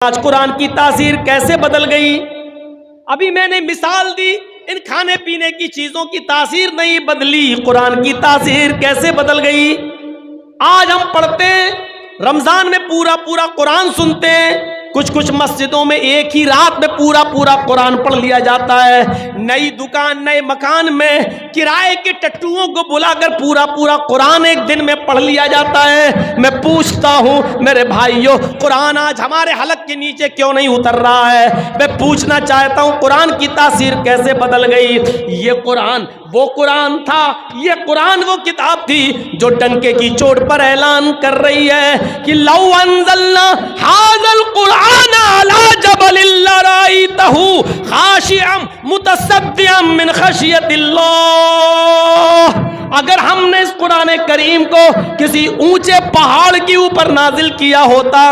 آج قرآن کی تاثیر کیسے بدل گئی؟ ابھی میں نے مثال دی، ان کھانے پینے کی چیزوں کی تاثیر نہیں بدلی، قرآن کی تاثیر کیسے بدل گئی؟ آج ہم پڑھتے ہیں، رمضان میں پورا پورا قرآن سنتے ہیں، کچھ مسجدوں میں ایک ہی رات میں پورا قرآن پڑھ لیا جاتا ہے، نئی دکان نئے مکان میں کرائے کے ٹٹوؤں کو بلا کر پورا قرآن ایک دن میں پڑھ لیا جاتا ہے۔ میں پوچھتا ہوں میرے بھائیوں، قرآن آج ہمارے حلق کے نیچے کیوں نہیں اتر رہا ہے؟ میں پوچھنا چاہتا ہوں قرآن کی تاثیر کیسے بدل گئی؟ یہ قرآن وہ قرآن تھا، یہ قرآن وہ کتاب تھی جو ڈنکے کی چوٹ پر اعلان کر رہی ہے کہ لو انزلنا ھذا القرآن علی جبل لرأیتہ خاشعا متصدعا من خشیۃ اللہ۔ اگر ہم نے اس قرآن کریم کو کسی اونچے پہاڑ کے اوپر نازل کیا ہوتا،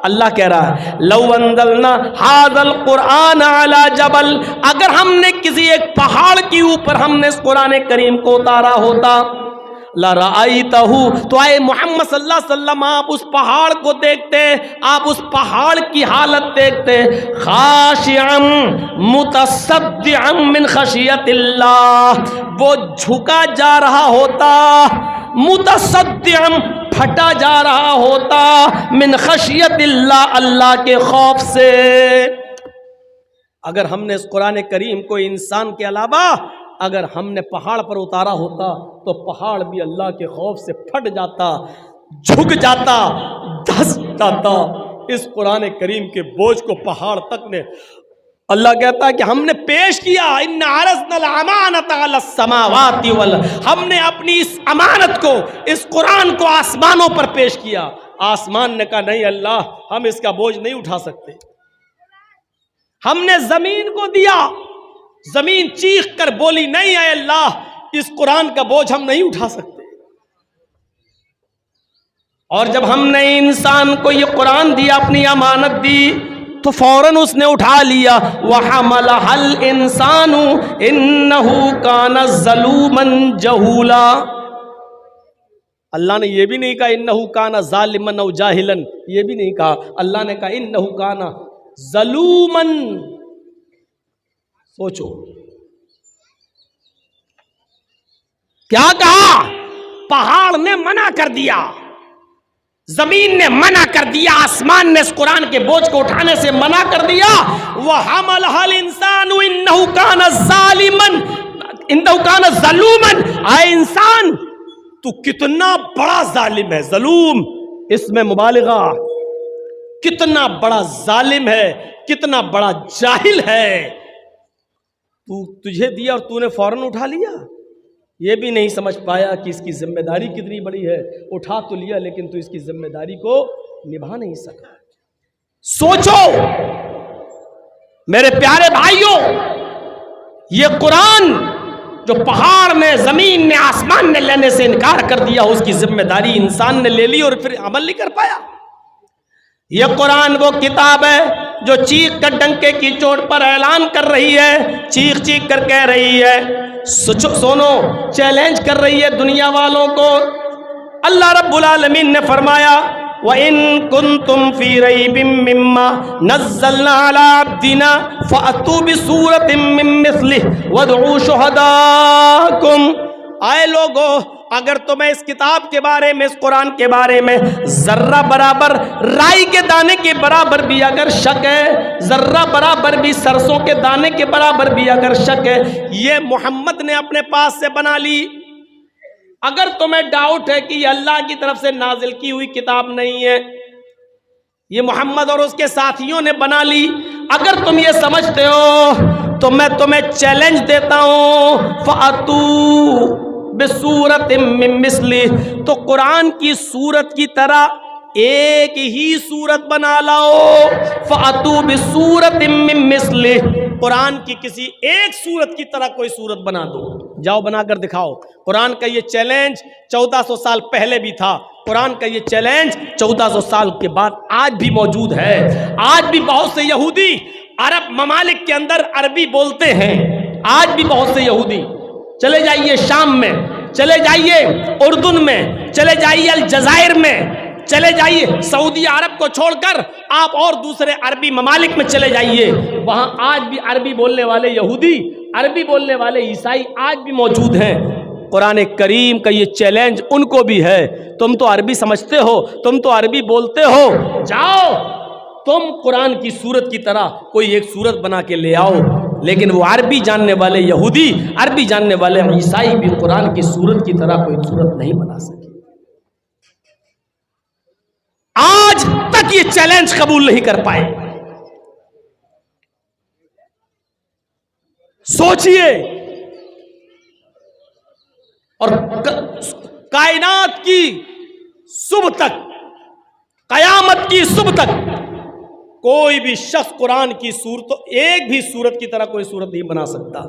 اللہ کہہ رہا ہے لو انزلنا ھذا القرآن علی جبل، اگر ہم نے کسی ایک پہاڑ کے اوپر ہم نے اس قرآن کریم کو اتارا ہوتا، لرأیتہ، تو اے محمد صلی اللہ علیہ وسلم آپ اس پہاڑ کو دیکھتے، آپ اس پہاڑ کی حالت دیکھتے، خاشعا متصدعا من خشیۃ اللہ، وہ جھکا جا رہا ہوتا، متصدعا پھٹا جا رہا ہوتا، من خشیت اللہ، اللہ کے خوف سے۔ اگر ہم نے اس قرآن کریم کو انسان کے علاوہ اگر ہم نے پہاڑ پر اتارا ہوتا تو پہاڑ بھی اللہ کے خوف سے پھٹ جاتا، جھک جاتا، دھس جاتا۔ اس قرآن کریم کے بوجھ کو پہاڑ تک نے، اللہ کہتا ہے کہ ہم نے پیش کیا، ان عرضنا الامانۃ علی السماوات والارض، ہم نے اپنی اس امانت کو، اس قرآن کو آسمانوں پر پیش کیا۔ آسمان نے کہا نہیں اللہ، ہم اس کا بوجھ نہیں اٹھا سکتے۔ ہم نے زمین کو دیا، زمین چیخ کر بولی نہیں اے اللہ، اس قرآن کا بوجھ ہم نہیں اٹھا سکتے۔ اور جب ہم نے انسان کو یہ قرآن دیا، اپنی امانت دی، تو فوراً اس نے اٹھا لیا۔ وَحَمَلَهَا الْإِنسَانُ إِنَّهُ كَانَ ظَلُومًا جَهُولًا۔ اللہ نے یہ بھی نہیں کہا إِنَّهُ كَانَ ظَالِمًا أَوْ جَاهِلًا، یہ بھی نہیں کہا، اللہ نے کہا إِنَّهُ كَانَ ظَلُومًا۔ سوچو کیا کہا؟ پہاڑ نے منع کر دیا، زمین نے منع کر دیا، آسمان نے اس قرآن کے بوجھ کو اٹھانے سے منع کر دیا۔ وَحَمَلَهَا الْإِنسَانُ إِنَّهُ كَانَ ظَالِمًا إِنَّهُ كَانَ ظَلُومًا۔ اے انسان تو کتنا بڑا ظالم ہے، ظلوم اس میں مبالغہ، کتنا بڑا ظالم ہے، کتنا بڑا جاہل ہے۔ تجھے دیا اور تو نے فوراً اٹھا لیا، یہ بھی نہیں سمجھ پایا کہ اس کی ذمہ داری کتنی بڑی ہے۔ اٹھا تو لیا لیکن تو اس کی ذمہ داری کو نبھا نہیں سکا۔ سوچو میرے پیارے بھائیوں، یہ قرآن جو پہاڑ نے، زمین نے، آسمان نے لینے سے انکار کر دیا، اس کی ذمہ داری انسان نے لے لی اور پھر عمل نہیں کر پایا۔ یہ قرآن وہ کتاب ہے جو چیخ کر ڈنکے کی چوٹ پر اعلان کر رہی ہے، چیخ کر کہہ رہی ہے، سنو، چیلنج کر رہی ہے دنیا والوں کو۔ اللہ رب العالمین نے فرمایا وَإِن كُنتُمْ فِي رَيْبٍ مِّمَّا نَزَّلْنَا عَلَىٰ عَبْدِنَا فَأْتُوا بِسُورَةٍ مِّن مِّثْلِهِ وَادْعُوا شُهَدَاءَكُمْ۔ آئے لوگو، اگر تمہیں اس کتاب کے بارے میں، اس قرآن کے بارے میں ذرہ برابر، رائی کے دانے کے برابر بھی اگر شک ہے، ذرہ برابر بھی سرسوں کے دانے کے برابر بھی اگر شک ہے، یہ محمد نے اپنے پاس سے بنا لی۔ اگر تمہیں ڈاؤٹ ہے کہ یہ اللہ کی طرف سے نازل کی ہوئی کتاب نہیں ہے، یہ محمد اور اس کے ساتھیوں نے بنا لی، اگر تم یہ سمجھتے ہو تو میں تمہیں چیلنج دیتا ہوں، فَأْتُوا بِسُورَةٍ مِّن مِّثْلِهِ، تو قرآن کی سورت کی طرح ایک ہی سورت بنا لاؤ۔ فَأْتُوا بِسُورَةٍ مِّن مِّثْلِهِ، قرآن کی کسی ایک سورت کی طرح کوئی سورت بنا دو، جاؤ بنا کر دکھاؤ۔ قرآن کا یہ چیلنج 1400 سال پہلے بھی تھا، قرآن کا یہ چیلنج 1400 سال کے بعد آج بھی موجود ہے۔ آج بھی بہت سے یہودی عرب ممالک کے اندر عربی بولتے ہیں، آج بھی بہت سے یہودی، چلے جائیے شام میں، چلے جائیے اردن میں، چلے جائیے الجزائر میں، چلے جائیے سعودی عرب کو چھوڑ کر آپ اور دوسرے عربی ممالک میں چلے جائیے، وہاں آج بھی عربی بولنے والے یہودی، عربی بولنے والے عیسائی آج بھی موجود ہیں۔ قرآن کریم کا یہ چیلنج ان کو بھی ہے، تم تو عربی سمجھتے ہو، تم تو عربی بولتے ہو، جاؤ تم قرآن کی سورت کی طرح کوئی ایک سورت بنا کے لے آؤ۔ لیکن وہ عربی جاننے والے یہودی، عربی جاننے والے عیسائی بھی قرآن کی سورت کی طرح کوئی سورت نہیں بنا سکے۔ آج تک یہ چیلنج قبول نہیں کر پائے۔ سوچئے، اور کائنات کی صبح تک، قیامت کی صبح تک کوئی بھی شخص قرآن کی صورت ایک بھی صورت کی طرح کوئی صورت نہیں بنا سکتا۔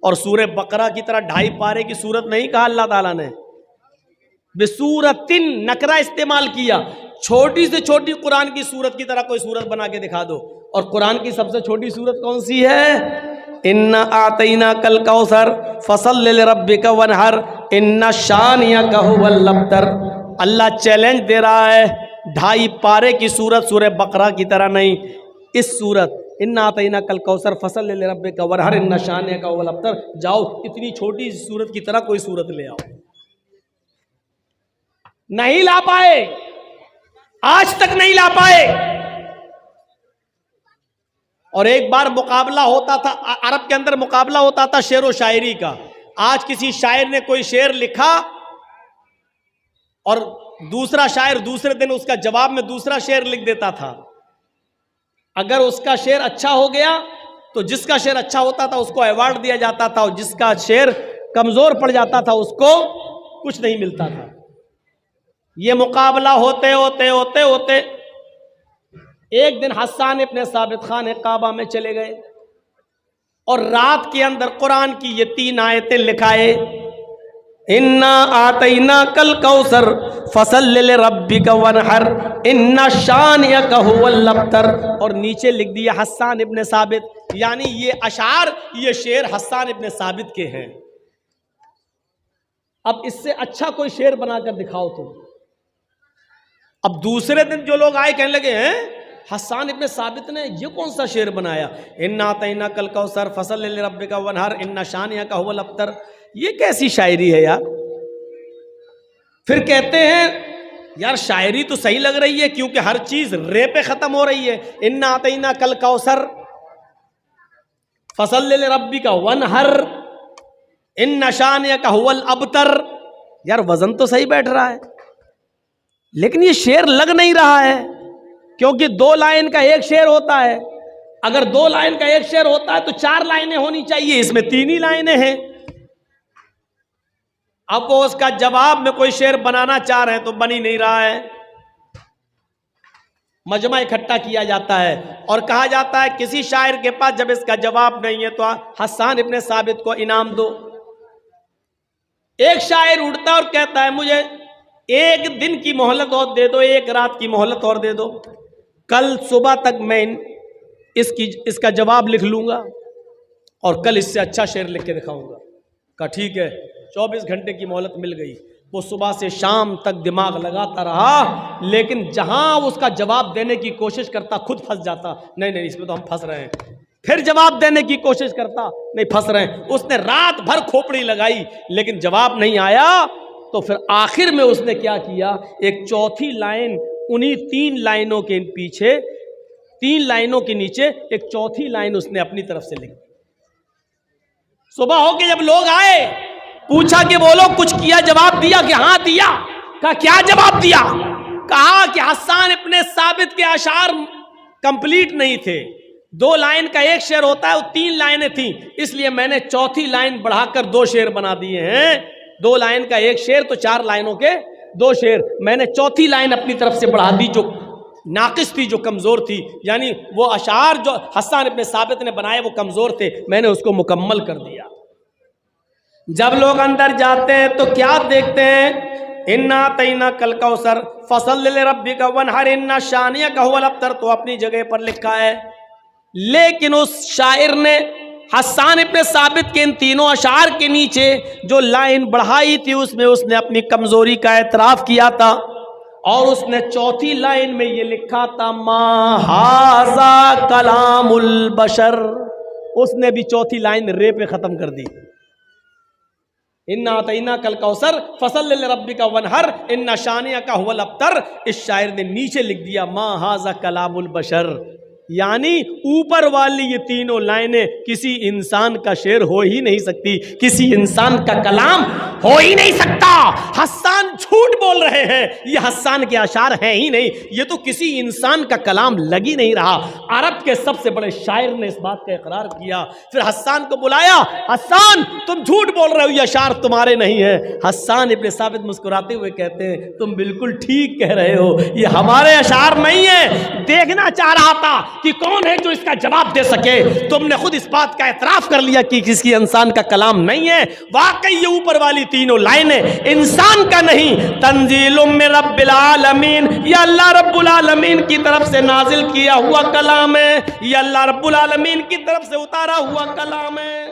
اور سورہ بقرہ کی طرح 2.5 پارے کی صورت نہیں کہا اللہ تعالیٰ نے، بسورتن نکرہ استعمال کیا، چھوٹی سے چھوٹی قرآن کی صورت کی طرح کوئی صورت بنا کے دکھا دو۔ اور قرآن کی سب سے چھوٹی صورت کون سی ہے؟ اِنَّا أَعْطَيْنَاكَ الْكَوْثَرَ فَصَلِّ لِرَبِّكَ وَانْحَرْ إِنَّ شَانِئَكَ هُوَ الْأَبْتَرُ۔ اللہ چیلنج دے رہا ہے، 2.5 پارے کی صورت سورہ بقرہ کی طرح نہیں، اس صورت اِنَّا أَعْطَيْنَاكَ الْكَوْثَرَ فَصَلِّ لِرَبِّكَ وَانْحَرْ إِنَّ شَانِئَكَ هُوَ الْأَبْتَرُ۔ جاؤ اتنی چھوٹی صورت کی طرح کوئی صورت لے آؤ۔ نہیں لا پائے، آج تک نہیں لا پائے۔ اور ایک بار مقابلہ ہوتا تھا عرب کے اندر، مقابلہ ہوتا تھا شعر و شاعری کا۔ آج کسی شاعر نے کوئی شعر لکھا اور دوسرا شاعر دوسرے دن اس کا جواب میں دوسرا شعر لکھ دیتا تھا۔ اگر اس کا شعر اچھا ہو گیا تو جس کا شعر اچھا ہوتا تھا اس کو ایوارڈ دیا جاتا تھا، اور جس کا شعر کمزور پڑ جاتا تھا اس کو کچھ نہیں ملتا تھا۔ یہ مقابلہ ہوتے ہوتے ہوتے ہوتے ایک دن حسان ابن ثابت خانہ کعبہ میں چلے گئے اور رات کے اندر قرآن کی یہ 3 آیتیں لکھائے، اِنَّا أَعْطَيْنَاكَ الْكَوْثَرَ فَصَلِّ لِرَبِّكَ وَانْحَرْ إِنَّ شَانِئَكَ هُوَ الْأَبْتَرُ، اور نیچے لکھ دیا حسان ابن ثابت، یعنی یہ اشعار، یہ شعر حسان ابن ثابت کے ہیں۔ اب اس سے اچھا کوئی شعر بنا کر دکھاؤ تم۔ اب دوسرے دن جو لوگ آئے کہنے لگے ہیں حسان ابن ثابت نے یہ کون سا شعر بنایا، اِنَّا أَعْطَيْنَاكَ الْكَوْثَرَ فَصَلِّ لِرَبِّكَ وَانْحَرْ إِنَّ شَانِئَكَ هُوَ الْأَبْتَرُ، یہ کیسی شاعری ہے یار؟ پھر کہتے ہیں یار شاعری تو صحیح لگ رہی ہے کیونکہ ہر چیز رے پہ ختم ہو رہی ہے، اِنَّا أَعْطَيْنَاكَ الْكَوْثَرَ فَصَلِّ لِرَبِّكَ وَانْحَرْ إِنَّ شَانِئَكَ هُوَ الْأَبْتَرُ، یار وزن تو صحیح بیٹھ رہا ہے لیکن یہ شعر لگ نہیں رہا ہے، کیونکہ 2 لائن کا ایک شعر ہوتا ہے۔ اگر 2 لائن کا ایک شعر ہوتا ہے تو 4 لائنیں ہونی چاہیے، اس میں 3 ہی لائنیں ہیں۔ اب وہ اس کا جواب میں کوئی شعر بنانا چاہ رہے ہیں تو بن ہی نہیں رہا ہے۔ مجمع اکٹھا کیا جاتا ہے اور کہا جاتا ہے کسی شاعر کے پاس جب اس کا جواب نہیں ہے تو حسان ابن ثابت کو انعام دو۔ ایک شاعر اٹھتا اور کہتا ہے مجھے 1 دن کی مہلت اور دے دو، 1 رات کی مہلت اور دے دو، کل صبح تک میں اس کا جواب لکھ لوں گا اور کل اس سے اچھا شعر لکھ کے دکھاؤں گا۔ کہا ٹھیک ہے، 24 گھنٹے کی مہلت مل گئی۔ وہ صبح سے شام تک دماغ لگاتا رہا، لیکن جہاں اس کا جواب دینے کی کوشش کرتا خود پھنس جاتا، نہیں اس میں تو ہم پھنس رہے ہیں۔ پھر جواب دینے کی کوشش کرتا، نہیں پھنس رہے ہیں۔ اس نے رات بھر کھوپڑی لگائی لیکن جواب نہیں آیا، تو پھر آخر میں اس نے کیا کیا، ایک چوتھی لائن انہی 3 لائنوں کے پیچھے، 3 لائنوں کے نیچے ایک چوتھی لائن اس نے اپنی طرف سے لکھی۔ صبح ہو کے جب لوگ آئے پوچھا کہ بولو کچھ کیا، جواب دیا کہ ہاں دیا۔ کہا کیا جواب دیا؟ کہا کہ حسان ابن ثابت کے اشعار کمپلیٹ نہیں تھے، 2 لائن کا ایک شعر ہوتا ہے، وہ 3 لائنیں تھیں، اس لیے میں نے چوتھی لائن بڑھا کر 2 شعر بنا دیے ہیں۔ 2 لائن کا ایک شعر تو 4 لائنوں کے 2 شعر، میں نے چوتھی لائن اپنی طرف سے بڑھا دی جو ناقص تھی، جو کمزور تھی، یعنی وہ اشعار جو حسان ابن ثابت نے بنائے وہ کمزور تھے، میں نے اس کو مکمل کر دیا۔ جب لوگ اندر جاتے ہیں تو کیا دیکھتے ہیں، اِنَّا أَعْطَيْنَاكَ الْكَوْثَرَ فَصَلِّ لِرَبِّكَ وَانْحَرْ إِنَّ شَانِئَكَ هُوَ الْأَبْتَرُ، تو اپنی جگہ پر لکھا ہے، لیکن اس شاعر نے حسان ابن ثابت کے ان 3 اشعار کے نیچے جو لائن بڑھائی تھی اس میں اس نے اپنی کمزوری کا اعتراف کیا تھا۔ اور اس نے چوتھی لائن میں یہ لکھا تھا ما ھذا کلام البشر، اس نے بھی چوتھی لائن رے پہ ختم کر دی، انا اعطیناک الکوثر فصل لربک وانحر ان شانئک ھو الابتر۔ اس شاعر نے نیچے لکھ دیا ما ھذا کلام البشر، یعنی اوپر والی یہ تینوں لائنیں کسی انسان کا شعر ہو ہی نہیں سکتی، کسی انسان کا کلام ہو ہی نہیں سکتا۔ حسان جھوٹ بول رہے ہیں، یہ حسان کے اشعار ہیں ہی نہیں، یہ تو کسی انسان کا کلام لگ ہی نہیں رہا۔ عرب کے سب سے بڑے شاعر نے اس بات کا اقرار کیا، پھر حسان کو بلایا، حسان تم جھوٹ بول رہے ہو، یہ اشعار تمہارے نہیں ہیں۔ حسان ابن ثابت مسکراتے ہوئے کہتے ہیں تم بالکل ٹھیک کہہ رہے ہو، یہ ہمارے اشعار نہیں ہیں۔ دیکھنا چاہ رہا تھا کہ کون ہے جو اس کا جواب دے سکے، تم نے خود اس بات کا اعتراف کر لیا کہ کسی انسان کا کلام نہیں ہے۔ واقعی یہ اوپر والی تینوں لائنیں انسان کا نہیں، تنزیل من رب العالمین، یہ اللہ رب العالمین کی طرف سے نازل کیا ہوا کلام ہے، یہ اللہ رب العالمین کی طرف سے اتارا ہوا کلام ہے۔